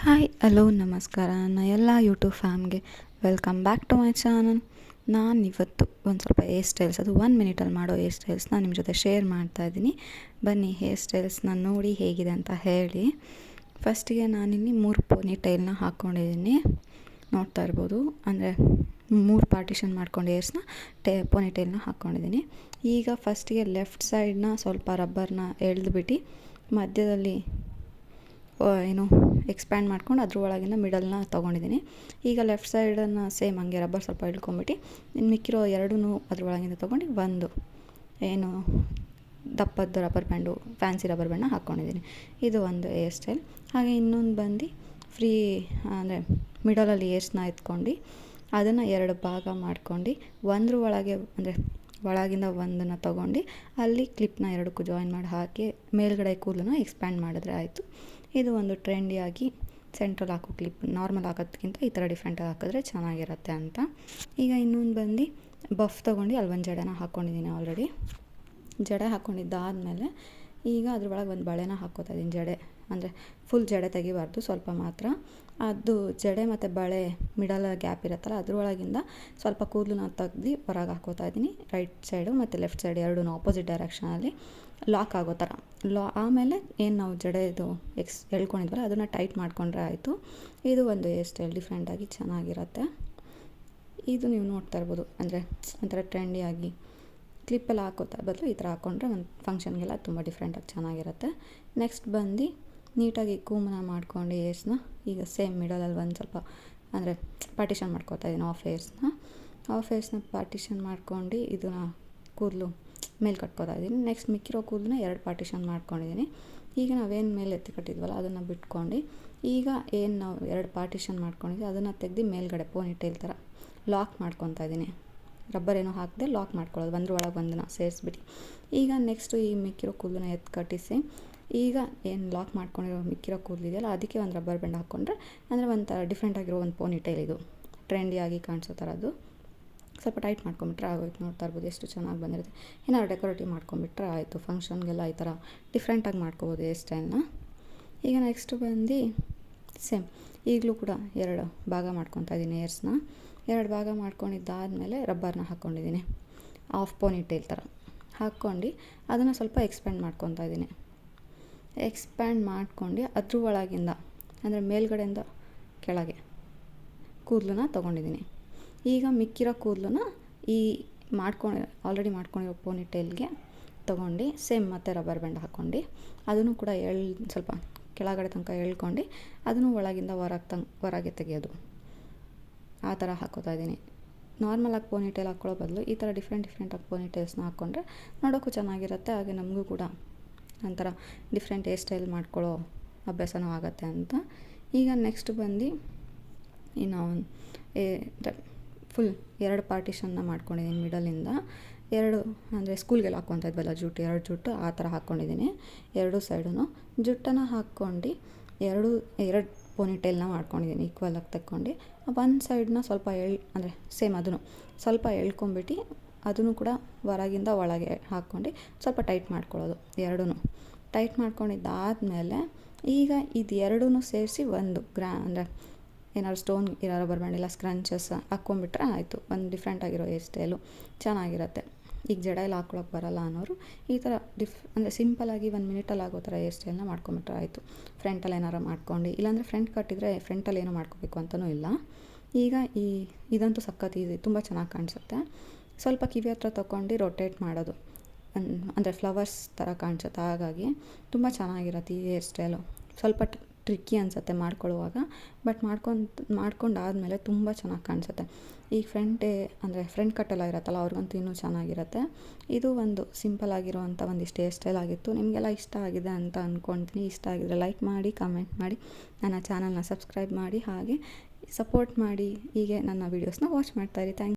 Hi hello ನಮಸ್ಕಾರ ನನ್ನ ಎಲ್ಲ ಯೂಟ್ಯೂಬ್ ಫ್ಯಾಮ್ಗೆ welcome back to my channel. ನಾನು ಇವತ್ತು ಒಂದು ಸ್ವಲ್ಪ ಹೇರ್ ಸ್ಟೈಲ್ಸ್, ಅದು 1 ಮಿನಿಟಲ್ಲಿ ಮಾಡೋ ಹೇರ್ ಸ್ಟೈಲ್ಸ್ನ ನಿಮ್ಮ ಜೊತೆ ಶೇರ್ ಮಾಡ್ತಾಯಿದ್ದೀನಿ. ಬನ್ನಿ ಹೇರ್ ಸ್ಟೈಲ್ಸ್ನ ನೋಡಿ ಹೇಗಿದೆ ಅಂತ ಹೇಳಿ. ಫಸ್ಟಿಗೆ ನಾನಿಲ್ಲಿ 3 ಪೋನಿ ಟೈಲ್ನ ಹಾಕ್ಕೊಂಡಿದ್ದೀನಿ, ನೋಡ್ತಾ ಇರ್ಬೋದು. ಅಂದರೆ 3 ಪಾರ್ಟಿಷನ್ ಮಾಡ್ಕೊಂಡು ಹೇರ್ಸ್ನ ಪೋನಿ ಟೈಲ್ನ ಹಾಕ್ಕೊಂಡಿದ್ದೀನಿ. ಈಗ ಫಸ್ಟಿಗೆ ಲೆಫ್ಟ್ ಸೈಡ್ನ ಸ್ವಲ್ಪ ರಬ್ಬರ್ನ ಎಳೆದ್ಬಿಟ್ಟು ಮಧ್ಯದಲ್ಲಿ ಎಕ್ಸ್ಪ್ಯಾಂಡ್ ಮಾಡ್ಕೊಂಡು ಅದ್ರ ಒಳಗಿಂದ ಮಿಡಲ್ನ ತೊಗೊಂಡಿದ್ದೀನಿ. ಈಗ ಲೆಫ್ಟ್ ಸೈಡನ್ನು ಸೇಮ್ ಹಂಗೆ ರಬ್ಬರ್ ಸ್ವಲ್ಪ ಇಳ್ಕೊಂಬಿಟ್ಟು ಇನ್ನು ಮಿಕ್ಕಿರೋ ಎರಡೂ ಅದ್ರ ಒಳಗಿಂದ ತೊಗೊಂಡು ಒಂದು ದಪ್ಪದ್ದು ರಬ್ಬರ್ ಬ್ಯಾಂಡು, ಫ್ಯಾನ್ಸಿ ರಬ್ಬರ್ ಬ್ಯಾಂಡ್ನ ಹಾಕ್ಕೊಂಡಿದ್ದೀನಿ. ಇದು ಒಂದು ಹೇರ್ ಸ್ಟೈಲ್. ಹಾಗೆ ಇನ್ನೊಂದು ಬಂದು ಫ್ರೀ ಅಂದರೆ ಮಿಡಲಲ್ಲಿ ಹೇರ್ಸ್ನ ಎತ್ಕೊಂಡು ಅದನ್ನು 2 ಭಾಗ ಮಾಡ್ಕೊಂಡು ಒಂದ್ರ ಒಳಗೆ ಅಂದರೆ ಒಳಗಿಂದ ಒಂದನ್ನು ತೊಗೊಂಡು ಅಲ್ಲಿ ಕ್ಲಿಪ್ನ 2ಕ್ಕೂ ಜಾಯಿನ್ ಮಾಡಿ ಹಾಕಿ ಮೇಲ್ಗಡೆ ಕೂದಲನ್ನ ಎಕ್ಸ್ಪ್ಯಾಂಡ್ ಮಾಡಿದ್ರೆ ಆಯಿತು. ಇದು ಒಂದು ಟ್ರೆಂಡಿಯಾಗಿ ಸೆಂಟ್ರಲ್ ಹಾಕೋ ಕ್ಲಿಪ್, ನಾರ್ಮಲ್ ಹಾಕೋದಕ್ಕಿಂತ ಈ ಥರ ಡಿಫ್ರೆಂಟಾಗಿ ಹಾಕಿದ್ರೆ ಚೆನ್ನಾಗಿರುತ್ತೆ ಅಂತ. ಈಗ ಇನ್ನೊಂದು ಬಂದು ಬಫ್ ತೊಗೊಂಡು ಅಲ್ಲಿ ಒಂದು ಜಡೆನ ಹಾಕ್ಕೊಂಡಿದ್ದೀನಿ. ಆಲ್ರೆಡಿ ಜಡೆ ಹಾಕ್ಕೊಂಡಿದ್ದಾದಮೇಲೆ ಈಗ ಅದ್ರೊಳಗೆ ಒಂದು ಬಳೆನ ಹಾಕ್ಕೋತಾ ಇದ್ದೀನಿ. ಜಡೆ ಅಂದರೆ ಫುಲ್ ಜಡೆ ತೆಗಿಬಾರ್ದು, ಸ್ವಲ್ಪ ಮಾತ್ರ. ಅದು ಜಡೆ ಮತ್ತು ಬಳೆ ಮಿಡಲ್ ಗ್ಯಾಪ್ ಇರುತ್ತಲ್ಲ ಅದ್ರೊಳಗಿಂದ ಸ್ವಲ್ಪ ಕೂದಲನ್ನ ತೆಗ್ದು ಹೊರಗೆ ಹಾಕ್ಕೋತಾ ಇದ್ದೀನಿ. ರೈಟ್ ಸೈಡು ಮತ್ತು ಲೆಫ್ಟ್ ಸೈಡ್ ಎರಡೂ ಆಪೋಸಿಟ್ ಡೈರೆಕ್ಷನಲ್ಲಿ ಲಾಕ್ ಆಗೋ ಥರ. ಆಮೇಲೆ ಏನು ನಾವು ಜಡೆದು ಎಳ್ಕೊಂಡಿದ್ವಲ್ಲ ಅದನ್ನು ಟೈಟ್ ಮಾಡಿಕೊಂಡ್ರೆ ಆಯಿತು. ಇದು ಒಂದು ಹೇರ್ ಸ್ಟೈಲ್ ಡಿಫ್ರೆಂಟಾಗಿ ಚೆನ್ನಾಗಿರುತ್ತೆ. ಇದು ನೀವು ನೋಡ್ತಾ ಇರ್ಬೋದು, ಅಂದರೆ ಒಂಥರ ಟ್ರೆಂಡಿಯಾಗಿ ಕ್ಲಿಪ್ಪೆಲ್ಲ ಹಾಕೋತಾ ಬದಲು ಈ ಥರ ಹಾಕ್ಕೊಂಡ್ರೆ ಒಂದು ಫಂಕ್ಷನ್ಗೆಲ್ಲ ತುಂಬ ಡಿಫ್ರೆಂಟಾಗಿ ಚೆನ್ನಾಗಿರುತ್ತೆ. ನೆಕ್ಸ್ಟ್ ಬಂದು ನೀಟಾಗಿ ಕೂಮನ ಮಾಡ್ಕೊಂಡು ಹೇರ್ಸ್ನ ಈಗ ಸೇಮ್ ಮಿಡಲಲ್ಲಿ ಒಂದು ಸ್ವಲ್ಪ ಅಂದರೆ ಪಾರ್ಟಿಷನ್ ಮಾಡ್ಕೊತಾ ಇದ್ದೀನಿ. ಆಫ್ ಹೇರ್ಸ್ನ ಪಾರ್ಟಿಷನ್ ಮಾಡ್ಕೊಂಡು ಇದನ್ನು ಕೂದಲು ಮೇಲೆ ಕಟ್ಕೋತಾ ಇದ್ದೀನಿ. ನೆಕ್ಸ್ಟ್ ಮಿಕ್ಕಿರೋ ಕೂದಲನ್ನ 2 ಪಾರ್ಟಿಷನ್ ಮಾಡ್ಕೊಂಡಿದ್ದೀನಿ. ಈಗ ನಾವೇನು ಮೇಲೆ ಎತ್ತಿ ಕಟ್ಟಿದ್ವಲ್ಲ ಅದನ್ನು ಬಿಟ್ಕೊಂಡು ಈಗ ಏನು ನಾವು 2 ಪಾರ್ಟಿಷನ್ ಮಾಡ್ಕೊಂಡಿದ್ವಿ ಅದನ್ನು ತೆಗೆದು ಮೇಲ್ಗಡೆ ಪೋನಿ ಟೈಲ್ ಥರ ಲಾಕ್ ಮಾಡ್ಕೊತಾ ಇದ್ದೀನಿ. ರಬ್ಬರ್ ಏನೋ ಹಾಕದೆ ಲಾಕ್ ಮಾಡ್ಕೊಳ್ಳೋದು, ಒಂದ್ರ ಒಳಗೆ ಒಂದನ್ನು ಸೇರಿಸ್ಬಿಟ್ಟು. ಈಗ ನೆಕ್ಸ್ಟು ಈ ಮಿಕ್ಕಿರೋ ಕೂದಲನ್ನ ಎತ್ತು ಕಟ್ಟಿಸಿ ಈಗ ಏನು ಲಾಕ್ ಮಾಡ್ಕೊಂಡಿರೋ ಮಿಕ್ಕಿರೋ ಕೂದಲಿದೆಯಲ್ಲ ಅದಕ್ಕೆ ಒಂದು ರಬ್ಬರ್ ಬ್ಯಾಂಡ್ ಹಾಕ್ಕೊಂಡ್ರೆ ಅಂದರೆ ಒಂಥರ ಡಿಫ್ರೆಂಟಾಗಿರೋ ಒಂದು ಪೋನಿ ಟೈಲ್, ಇದು ಟ್ರೆಂಡಿಯಾಗಿ ಕಾಣಿಸೋ ಥರದ್ದು. ಸ್ವಲ್ಪ ಟೈಟ್ ಮಾಡ್ಕೊಂಬಿಟ್ರೆ ಆಗೋಯ್ತು. ನೋಡ್ತಾ ಇರ್ಬೋದು ಎಷ್ಟು ಚೆನ್ನಾಗಿ ಬಂದಿರುತ್ತೆ. ಏನಾದ್ರು ಡೆಕೋರೇಟಿವ್ ಮಾಡ್ಕೊಂಬಿಟ್ರೆ ಆಯಿತು. ಫಂಕ್ಷನ್ಗೆಲ್ಲ ಈ ಥರ ಡಿಫ್ರೆಂಟಾಗಿ ಮಾಡ್ಕೋಬೋದು ಹೇರ್ ಸ್ಟೈಲ್ನ. ಈಗ ನೆಕ್ಸ್ಟ್ ಬಂದು ಸೇಮ್ ಈಗಲೂ ಕೂಡ 2 ಭಾಗ ಮಾಡ್ಕೊತಾ ಇದ್ದೀನಿ ಹೇರ್ಸ್ನ. 2 ಭಾಗ ಮಾಡ್ಕೊಂಡಿದ್ದಾದಮೇಲೆ ರಬ್ಬರ್ನ ಹಾಕ್ಕೊಂಡಿದ್ದೀನಿ. ಆಫ್ ಪೋನಿ ಟೈಲ್ ಥರ ಹಾಕ್ಕೊಂಡು ಅದನ್ನು ಸ್ವಲ್ಪ ಎಕ್ಸ್ಪ್ಯಾಂಡ್ ಮಾಡ್ಕೊತಾ ಇದ್ದೀನಿ. ಎಕ್ಸ್ಪ್ಯಾಂಡ್ ಮಾಡ್ಕೊಂಡು ಅದ್ರ ಒಳಗಿಂದ ಅಂದರೆ ಮೇಲ್ಗಡೆಯಿಂದ ಕೆಳಗೆ ಕೂದಲನ್ನ ತೊಗೊಂಡಿದ್ದೀನಿ. ಈಗ ಮಿಕ್ಕಿರೋ ಕೂದಲನ್ನ ಈ ಆಲ್ರೆಡಿ ಮಾಡ್ಕೊಂಡಿರೋ ಪೋನಿ ಟೈಲ್ಗೆ ತೊಗೊಂಡು ಸೇಮ್ ಮತ್ತೆ ರಬ್ಬರ್ ಬ್ಯಾಂಡ್ ಹಾಕ್ಕೊಂಡು ಅದನ್ನು ಕೂಡ ಸ್ವಲ್ಪ ಕೆಳಗಡೆ ತನಕ ಎಳ್ಕೊಂಡು ಅದನ್ನು ಒಳಗಿಂದ ಹೊರಗೆ ತೆಗೆಯೋದು, ಆ ಥರ ಹಾಕ್ಕೋತಾ ಇದ್ದೀನಿ. ನಾರ್ಮಲಾಗಿ ಪೋನಿ ಟೈಲ್ ಹಾಕ್ಕೊಳ್ಳೋ ಬದಲು ಈ ಥರ ಡಿಫ್ರೆಂಟಾಗಿ ಪೋನಿ ಟೈಲ್ಸ್ನ ಹಾಕ್ಕೊಂಡ್ರೆ ನೋಡೋಕ್ಕೂ ಚೆನ್ನಾಗಿರುತ್ತೆ. ಹಾಗೆ ನಮಗೂ ಕೂಡ ಒಂಥರ ಡಿಫ್ರೆಂಟ್ ಹೇರ್ ಸ್ಟೈಲ್ ಮಾಡ್ಕೊಳ್ಳೋ ಅಭ್ಯಾಸನೂ ಆಗುತ್ತೆ ಅಂತ. ಈಗ ನೆಕ್ಸ್ಟ್ ಬಂದು ಇನ್ನು ಫುಲ್ 2 ಪಾರ್ಟಿಷನ್ನ ಮಾಡ್ಕೊಂಡಿದ್ದೀನಿ. ಮಿಡಲಿಂದ 2 ಅಂದರೆ ಸ್ಕೂಲ್ಗೆಲ್ಲ ಹಾಕ್ಕೊತಾ ಇದ್ವಲ್ಲ ಜುಟ್ಟು, 2 ಜುಟ್ಟು ಆ ಥರ ಹಾಕ್ಕೊಂಡಿದ್ದೀನಿ. 2 ಸೈಡೂ ಜುಟ್ಟನ್ನು ಹಾಕ್ಕೊಂಡು 2 ಪೋನಿ ಟೈಲ್ನ ಮಾಡ್ಕೊಂಡಿದ್ದೀನಿ. ಈಕ್ವಲಾಗಿ ತಕ್ಕೊಂಡು ಒಂದು ಸೈಡನ್ನ ಸ್ವಲ್ಪ ಅಂದರೆ ಸೇಮ್ ಅದನ್ನು ಸ್ವಲ್ಪ ಎಳ್ಕೊಂಬಿಟ್ಟು ಅದನ್ನು ಕೂಡ ಹೊರಗಿಂದ ಒಳಗೆ ಹಾಕ್ಕೊಂಡು ಸ್ವಲ್ಪ ಟೈಟ್ ಮಾಡ್ಕೊಳ್ಳೋದು. 2 ಟೈಟ್ ಮಾಡ್ಕೊಂಡಿದ್ದಾದಮೇಲೆ ಈಗ ಇದು 2 ಸೇರಿಸಿ ಒಂದು ಅಂದರೆ ಏನಾದ್ರು ಸ್ಟೋನ್ ಇರೋ ರಬ್ಬರ್ ಬ್ಯಾಂಡ್ ಇಲ್ಲ ಸ್ಕ್ರಂಚಸ್ ಹಾಕ್ಕೊಂಬಿಟ್ರೆ ಆಯಿತು. ಒಂದು ಡಿಫ್ರೆಂಟಾಗಿರೋ ಹೇರ್ ಸ್ಟೈಲು ಚೆನ್ನಾಗಿರುತ್ತೆ. ಈಗ ಜಡೆ ಎಲ್ಲ ಹಾಕ್ಕೊಳಕ್ಕೆ ಬರಲ್ಲ ಅನ್ನೋರು ಈ ಥರ ಅಂದರೆ ಸಿಂಪಲಾಗಿ 1 ಮಿನಿಟಲ್ಲಿ ಆಗೋ ಥರ ಹೇರ್ ಸ್ಟೈಲ್ನ ಮಾಡ್ಕೊಂಬಿಟ್ರೆ ಆಯಿತು. ಫ್ರಂಟಲ್ಲಿ ಏನಾರು ಮಾಡ್ಕೊಂಡು, ಇಲ್ಲಾಂದರೆ ಫ್ರಂಟ್ ಕಟ್ಟಿದರೆ ಫ್ರಂಟಲ್ಲಿ ಏನೋ ಮಾಡ್ಕೋಬೇಕು ಅಂತಲೂ ಇಲ್ಲ. ಈಗ ಇದಂತೂ ಸಖತ್ ಈಸಿ, ತುಂಬ ಚೆನ್ನಾಗಿ ಕಾಣಿಸುತ್ತೆ. ಸ್ವಲ್ಪ ಕಿವಿ ಹತ್ರ ತೊಗೊಂಡು ರೊಟೇಟ್ ಮಾಡೋದು, ಅಂದರೆ ಫ್ಲವರ್ಸ್ ಥರ ಕಾಣಿಸುತ್ತೆ. ಹಾಗಾಗಿ ತುಂಬ ಚೆನ್ನಾಗಿರುತ್ತೆ ಈ ಹೇರ್ ಸ್ಟೈಲು. ಸ್ವಲ್ಪ ಟ್ರಿಕ್ಕಿ ಅನಿಸುತ್ತೆ ಮಾಡ್ಕೊಳ್ಳುವಾಗ, ಬಟ್ ಮಾಡ್ಕೊಂಡಾದಮೇಲೆ ತುಂಬ ಚೆನ್ನಾಗಿ ಕಾಣಿಸುತ್ತೆ. ಈ ಫ್ರಂಟ್ ಕಟ್ಟೆಲ್ಲ ಇರುತ್ತಲ್ಲ ಅವ್ರಿಗಂತೂ ಇನ್ನೂ ಚೆನ್ನಾಗಿರುತ್ತೆ. ಇದು ಒಂದು ಸಿಂಪಲ್ ಆಗಿರುವಂಥ ಒಂದಿಷ್ಟು ಹೇರ್ ಸ್ಟೈಲ್ ಆಗಿತ್ತು. ನಿಮಗೆಲ್ಲ ಇಷ್ಟ ಆಗಿದೆ ಅಂತ ಅಂದ್ಕೊಳ್ತೀನಿ. ಇಷ್ಟ ಆಗಿದ್ರೆ ಲೈಕ್ ಮಾಡಿ, ಕಮೆಂಟ್ ಮಾಡಿ, ನನ್ನ ಚಾನಲ್ನ ಸಬ್ಸ್ಕ್ರೈಬ್ ಮಾಡಿ, ಹಾಗೆ ಸಪೋರ್ಟ್ ಮಾಡಿ. ಹೀಗೆ ನನ್ನ ವೀಡಿಯೋಸ್ನ ವಾಚ್ ಮಾಡ್ತಾಯಿರಿ. Thank you.